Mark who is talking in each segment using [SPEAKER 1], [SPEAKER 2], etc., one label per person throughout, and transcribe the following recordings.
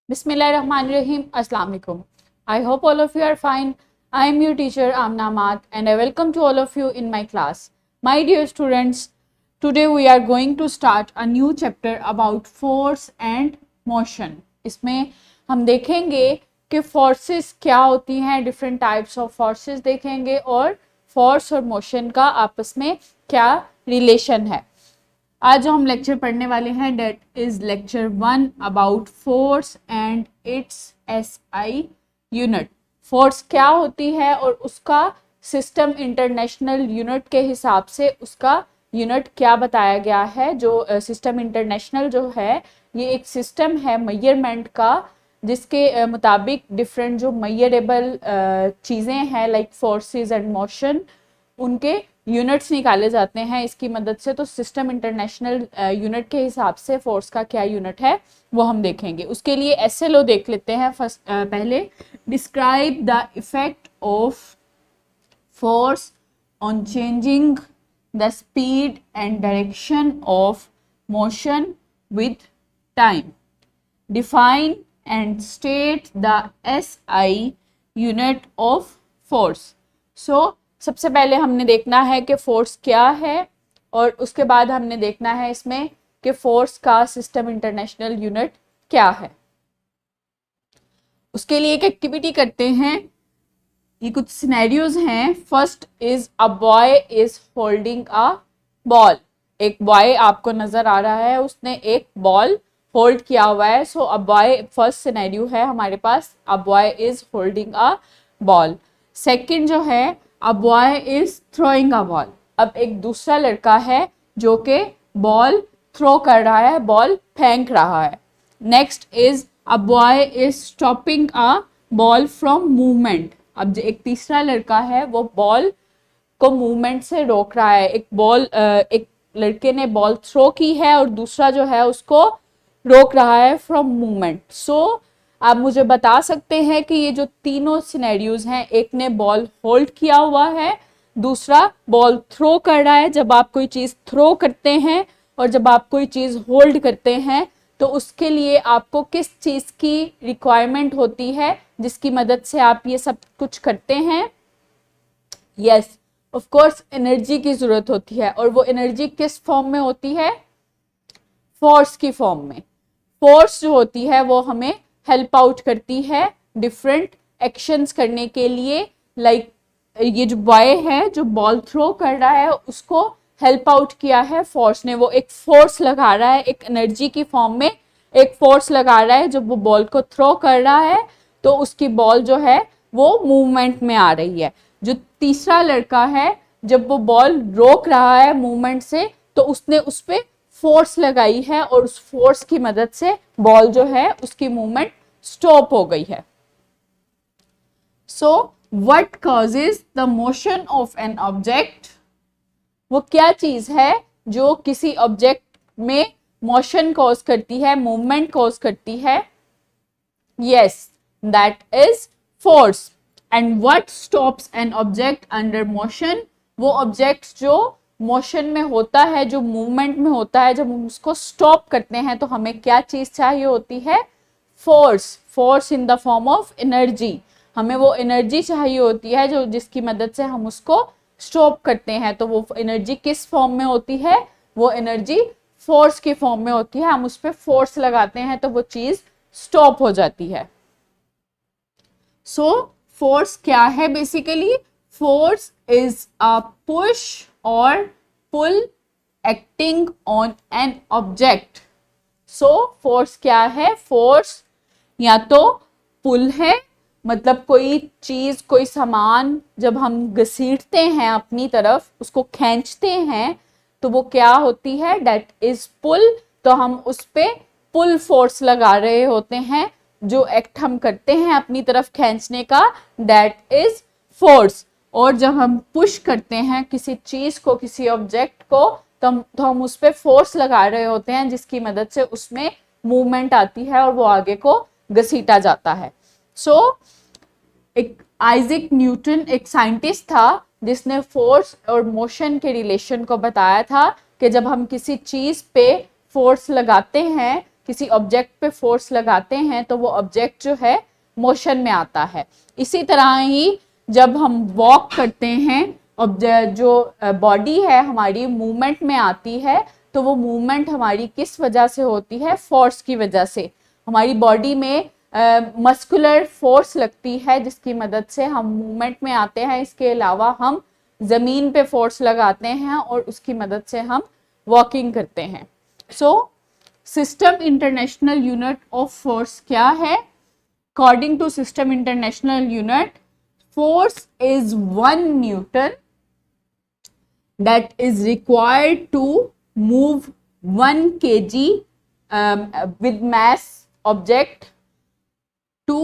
[SPEAKER 1] Bismillahirrahmanirrahim. Assalamu alaikum. I hope all of you are fine. I am your teacher Amna Mat and I welcome to all of you in my class. My dear students, today we are going to start a new chapter about force and motion. इसमें हम देखेंगे कि forces क्या होती हैं, different types of forces देखेंगे और force और motion का आपस में क्या relation है. आज जो हम लेक्चर पढ़ने वाले हैं that is lecture 1 about force and its SI unit. Force क्या होती है और उसका सिस्टम इंटरनेशनल यूनिट के हिसाब से उसका यूनिट क्या बताया गया है. जो सिस्टम इंटरनेशनल जो है ये एक सिस्टम है मेजरमेंट का जिसके मुताबिक डिफरेंट जो मेजरेबल चीज़ें हैं लाइक फोर्सेस एंड मोशन उनके यूनिट्स निकाले जाते हैं इसकी मदद से. तो सिस्टम इंटरनेशनल यूनिट के हिसाब से फोर्स का क्या यूनिट है वो हम देखेंगे. उसके लिए एसएलओ देख लेते हैं. फर्स्ट पहले describe the effect of force on changing the speed and direction of motion with time. Define and state the SI unit of force. So सबसे पहले हमने देखना है कि फोर्स क्या है और उसके बाद हमने देखना है इसमें कि फोर्स का सिस्टम इंटरनेशनल यूनिट क्या है. उसके लिए एक एक्टिविटी करते हैं. ये कुछ सिनेरियोज हैं. First is a boy is holding a ball. एक बॉय आपको नजर आ रहा है, उसने एक बॉल होल्ड किया हुआ है. So a boy first scenario है हमारे पास. A boy is holding a ball. Second जो है a boy is throwing a ball. अब एक दूसरा लड़का है जो कि बॉल थ्रो कर रहा है, बॉल फेंक रहा है. Next is a boy is stopping a ball from movement. अब जो एक तीसरा लड़का है वो बॉल को मूवमेंट से रोक रहा है. एक लड़के ने बॉल थ्रो की है और दूसरा जो है उसको रोक रहा है फ्रॉम मूवमेंट. सो आप मुझे बता सकते हैं कि ये जो तीनों सिनेरियोज हैं, एक ने बॉल होल्ड किया हुआ है, दूसरा बॉल थ्रो कर रहा है. जब आप कोई चीज़ थ्रो करते हैं और जब आप कोई चीज़ होल्ड करते हैं तो उसके लिए आपको किस चीज़ की रिक्वायरमेंट होती है जिसकी मदद से आप ये सब कुछ करते हैं. यस, ऑफ कोर्स एनर्जी की ज़रूरत होती है. और वो एनर्जी किस फॉर्म में होती है? फोर्स की फॉर्म में. फोर्स जो होती है वो हमें हेल्प आउट करती है डिफरेंट एक्शंस करने के लिए. लाइक ये जो बॉय है जो बॉल थ्रो कर रहा है उसको हेल्प आउट किया है फोर्स ने. वो एक फोर्स लगा रहा है, एक एनर्जी की फॉर्म में एक फोर्स लगा रहा है. जब वो बॉल को थ्रो कर रहा है तो उसकी बॉल जो है वो मूवमेंट में आ रही है. जो तीसरा लड़का है जब वो बॉल रोक रहा है मूवमेंट से तो उसने उस पर फोर्स लगाई है और उस फोर्स की मदद से बॉल जो है उसकी मूवमेंट स्टॉप हो गई है. So what causes the motion of an object. वो क्या चीज है जो किसी ऑब्जेक्ट में मोशन कॉज करती है, मूवमेंट कॉज करती है. Yes, that is force. And what stops an object under motion. वो ऑब्जेक्ट जो मोशन में होता है, जो मूवमेंट में होता है, जब हम उसको स्टॉप करते हैं तो हमें क्या चीज चाहिए होती है? Force. Force in the form of energy. हमें वो एनर्जी चाहिए होती है जो जिसकी मदद से हम उसको स्टॉप करते हैं. तो वो एनर्जी किस फॉर्म में होती है? वो एनर्जी फोर्स की फॉर्म में होती है. हम उस पर फोर्स लगाते हैं तो वो चीज स्टॉप हो जाती है. सो फोर्स क्या है? Basically force is a push और pull acting on an object. So force क्या है? फोर्स या तो पुल है, मतलब कोई चीज, कोई सामान जब हम घसीटते हैं अपनी तरफ, उसको खींचते हैं तो वो क्या होती है? That is pull. तो हम उस पे पुल फोर्स लगा रहे होते हैं. जो एक्ट हम करते हैं अपनी तरफ खींचने का, दैट इज फोर्स. और जब हम पुश करते हैं किसी चीज को, किसी ऑब्जेक्ट को, तो हम उस पर फोर्स लगा रहे होते हैं जिसकी मदद से उसमें मूवमेंट आती है और वो आगे को घसीटा जाता है. सो एक आइजैक न्यूटन एक साइंटिस्ट था जिसने फोर्स और मोशन के रिलेशन को बताया था कि जब हम किसी चीज पे फोर्स लगाते हैं किसी ऑब्जेक्ट पे फोर्स लगाते हैं तो वो ऑब्जेक्ट जो है मोशन में आता है। इसी तरह ही जब हम वॉक करते हैं, जो बॉडी है हमारी मूवमेंट में आती है, तो वो मूवमेंट हमारी किस वजह से होती है? फोर्स की वजह से। हमारी बॉडी में मस्कुलर फोर्स लगती है जिसकी मदद से हम मूवमेंट में आते हैं। इसके अलावा हम जमीन पे फोर्स लगाते हैं और उसकी मदद से हम वॉकिंग करते हैं। So system international unit of force क्या है? According to system international unit, force is 1 Newton that is required to move 1 kg with mass object to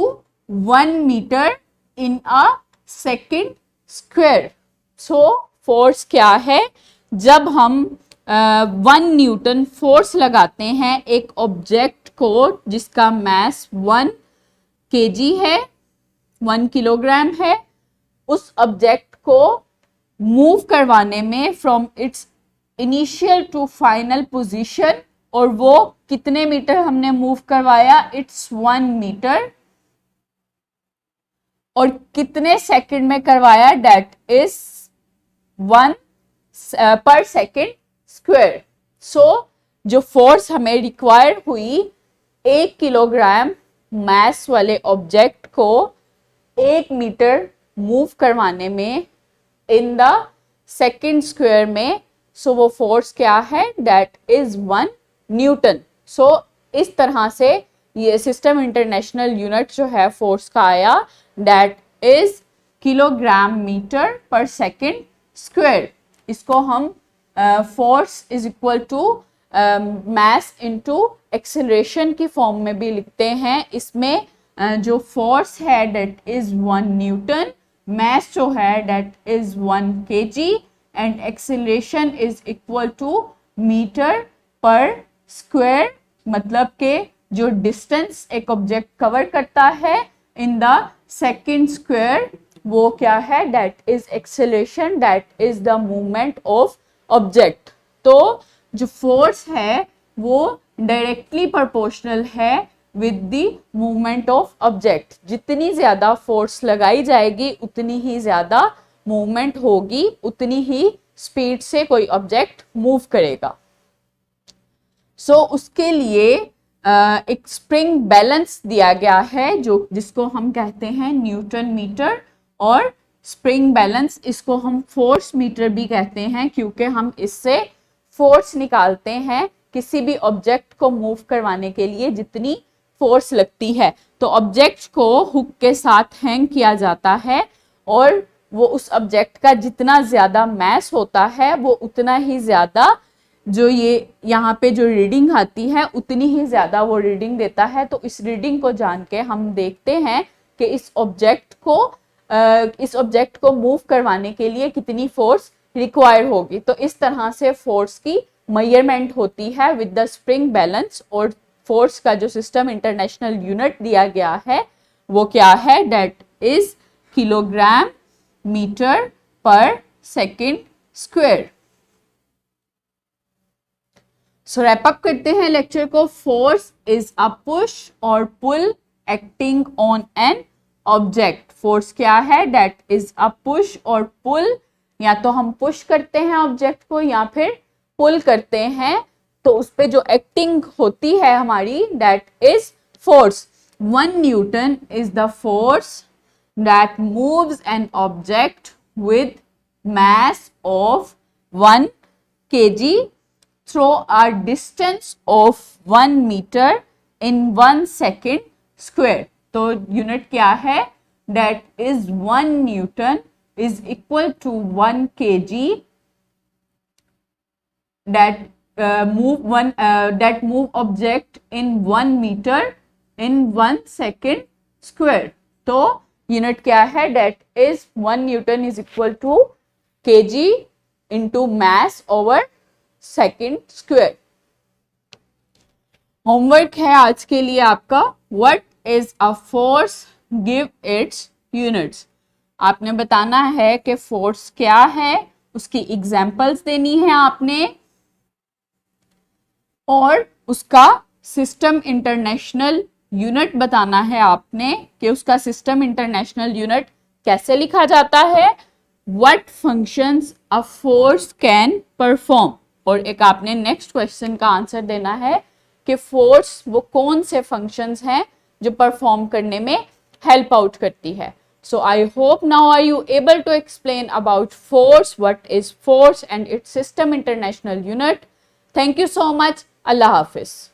[SPEAKER 1] 1 meter in a second square. So force क्या है? जब हम 1 Newton force लगाते हैं एक object को जिसका मास 1 kg है, 1 किलोग्राम है, उस ऑब्जेक्ट को मूव करवाने में from its initial to final position, और वो कितने मीटर हमने मूव करवाया? Its 1 metre. और कितने सेकंड में करवाया? दैट इज 1 पर सेकंड स्क्वायर। सो जो फोर्स हमें रिक्वायर हुई 1 किलोग्राम मास वाले ऑब्जेक्ट को 1 मीटर मूव करवाने में इन द सेकेंड स्क्वायर में, सो वो फोर्स क्या है? That is 1 Newton. सो इस तरह से ये सिस्टम इंटरनेशनल यूनिट जो है फोर्स का आया, that is kilogram metre per second square. इसको हम force is equal to mass into acceleration की फॉर्म में भी लिखते हैं। इसमें जो फोर्स है दैट इज 1 न्यूटन, मास जो है that is 1 kg and acceleration is equal to metre per square. मतलब के जो डिस्टेंस एक ऑब्जेक्ट कवर करता है इन द सेकेंड स्क्वायर, वो क्या है? That is acceleration, that is the movement of object. तो जो फोर्स है वो डायरेक्टली प्रोपोर्शनल है with the movement of object. जितनी ज्यादा फोर्स लगाई जाएगी उतनी ही ज्यादा मूवमेंट होगी, उतनी ही स्पीड से कोई ऑब्जेक्ट मूव करेगा। सो उसके लिए एक स्प्रिंग बैलेंस दिया गया है जो जिसको हम कहते हैं न्यूटन मीटर, और स्प्रिंग बैलेंस इसको हम फोर्स मीटर भी कहते हैं, क्योंकि हम इससे फोर्स निकालते हैं किसी भी ऑब्जेक्ट को मूव करवाने के लिए जितनी फोर्स लगती है। तो ऑब्जेक्ट को हुक के साथ हैंग किया जाता है और वो उस ऑब्जेक्ट का जितना ज्यादा मास होता है वो उतना ही ज्यादा जो ये यहाँ पे जो रीडिंग आती है उतनी ही ज्यादा वो रीडिंग देता है। तो इस रीडिंग को जान के हम देखते हैं कि इस ऑब्जेक्ट को मूव करवाने के लिए कितनी फोर्स रिक्वायर होगी। तो इस तरह से फोर्स की मेजरमेंट होती है विद द स्प्रिंग बैलेंस। और फोर्स का जो सिस्टम इंटरनेशनल यूनिट दिया गया है वो क्या है? That is kilogram metre per second square. So wrap up करते हैं लेक्चर को। फोर्स इज अ पुश और pull acting on an object. Force क्या है? दैट इज अ पुश और पुल, या तो हम पुश करते हैं ऑब्जेक्ट को या फिर पुल करते हैं, तो उस पे जो एक्टिंग होती है हमारी that is force. 1 Newton is the force that moves an object with mass of 1 kg through a distance of 1 meter in 1 second square। तो यूनिट क्या है? That is 1 Newton is equal to 1 kg that move object in 1 meter in 1 second square। तो unit क्या है? That is 1 Newton is equal to kg into mass over second square. Homework है आज के लिए आपका, what is a force, give its units. आपने बताना है कि फोर्स क्या है, उसकी एग्जांपल्स देनी है आपने और उसका सिस्टम इंटरनेशनल यूनिट बताना है आपने कि उसका सिस्टम इंटरनेशनल यूनिट कैसे लिखा जाता है। What functions a force can perform, और एक आपने नेक्स्ट क्वेश्चन का आंसर देना है कि फोर्स वो कौन से फंक्शंस हैं जो परफॉर्म करने में हेल्प आउट करती है। So I hope now are you able to explain about force, what is force and its system international unit. Thank you so much. Allah Hafiz.